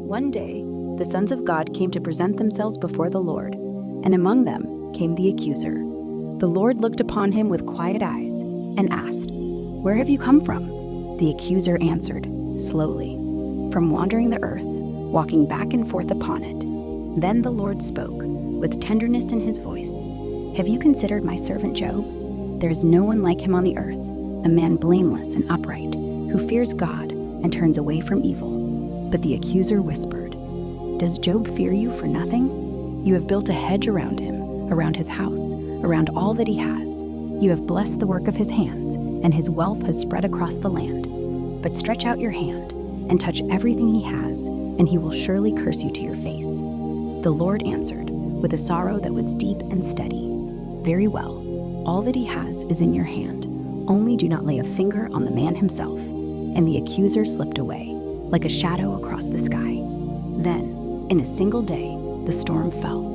One day, the sons of God came to present themselves before the Lord, and among them came the accuser. The Lord looked upon him with quiet eyes and asked, "Where have you come from?" The accuser answered, slowly, "From wandering the earth, walking back and forth upon it." Then the Lord spoke, with tenderness in his voice, "Have you considered my servant Job? There is no one like him on the earth, a man blameless and upright, who fears God and turns away from evil." But the accuser whispered, "Does Job fear you for nothing? You have built a hedge around him, around his house, around all that he has. You have blessed the work of his hands, and his wealth has spread across the land. But stretch out your hand and touch everything he has, and he will surely curse you to your face." The Lord answered, with a sorrow that was deep and steady, "Very well, all that he has is in your hand. Only do not lay a finger on the man himself." And the accuser slipped away, like a shadow across the sky. Then, in a single day, the storm fell.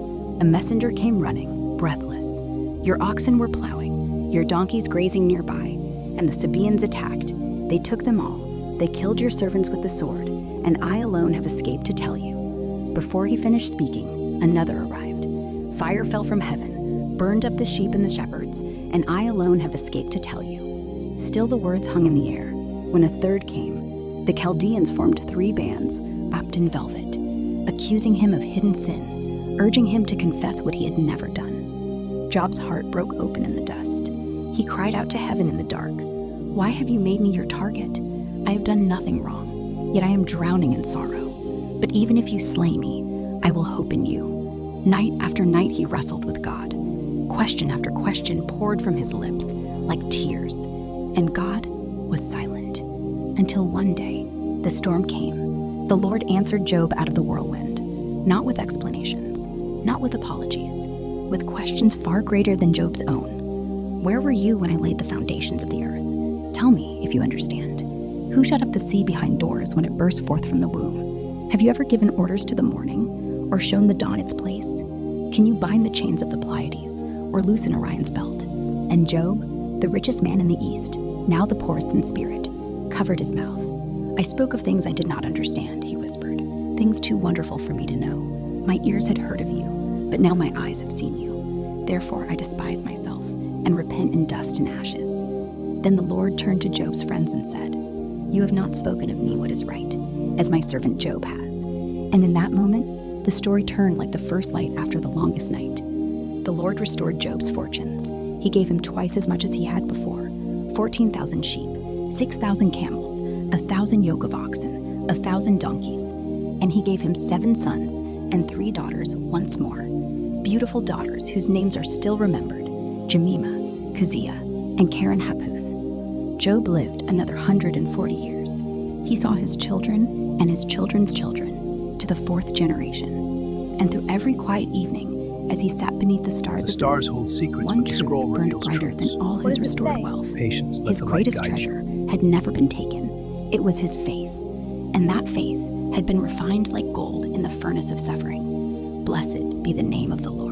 A messenger came running, breathless. Your oxen were plowing, your donkeys grazing nearby, and the Sabaeans attacked. They took them all. They killed your servants with the sword, and I alone have escaped to tell you. Before he finished speaking, another arrived. Fire fell from heaven, burned up the sheep and the shepherds, and I alone have escaped to tell you. Still the words hung in the air, when a third came. The Chaldeans formed 3 bands, wrapped in velvet, accusing him of hidden sin, urging him to confess what he had never done. Job's heart broke open in the dust. He cried out to heaven in the dark, "Why have you made me your target? I have done nothing wrong, yet I am drowning in sorrow. But even if you slay me, I will hope in you." Night after night he wrestled with God. Question after question poured from his lips like tears, and God was silent. Until one day, the storm came. The Lord answered Job out of the whirlwind, not with explanations, not with apologies, with questions far greater than Job's own. "Where were you when I laid the foundations of the earth? Tell me, if you understand. Who shut up the sea behind doors when it burst forth from the womb? Have you ever given orders to the morning, or shown the dawn its place? Can you bind the chains of the Pleiades, or loosen Orion's belt?" And Job, the richest man in the East, now the poorest in spirit, covered his mouth. "I spoke of things I did not understand," he whispered, "things too wonderful for me to know. My ears had heard of you, but now my eyes have seen you. Therefore I despise myself and repent in dust and ashes." Then the Lord turned to Job's friends and said, "You have not spoken of me what is right, as my servant Job has." And in that moment, the story turned like the first light after the longest night. The Lord restored Job's fortunes. He gave him twice as much as he had before, 14,000 sheep, 6,000 camels, 1,000 yoke of oxen, 1,000 donkeys. And he gave him 7 sons and 3 daughters once more, beautiful daughters whose names are still remembered, Jemima, Keziah, and Karen Happuth. Job lived another 140 years. He saw his children and his children's children to the 4th generation. And through every quiet evening, as he sat beneath the stars The of stars Moses, hold secrets, one but the scroll truth burned reveals brighter truths. than all What his does it restored say? wealth. Patience, let His the light greatest guide you. treasure had never been taken. It was his faith, and that faith had been refined like gold in the furnace of suffering. Blessed be the name of the Lord.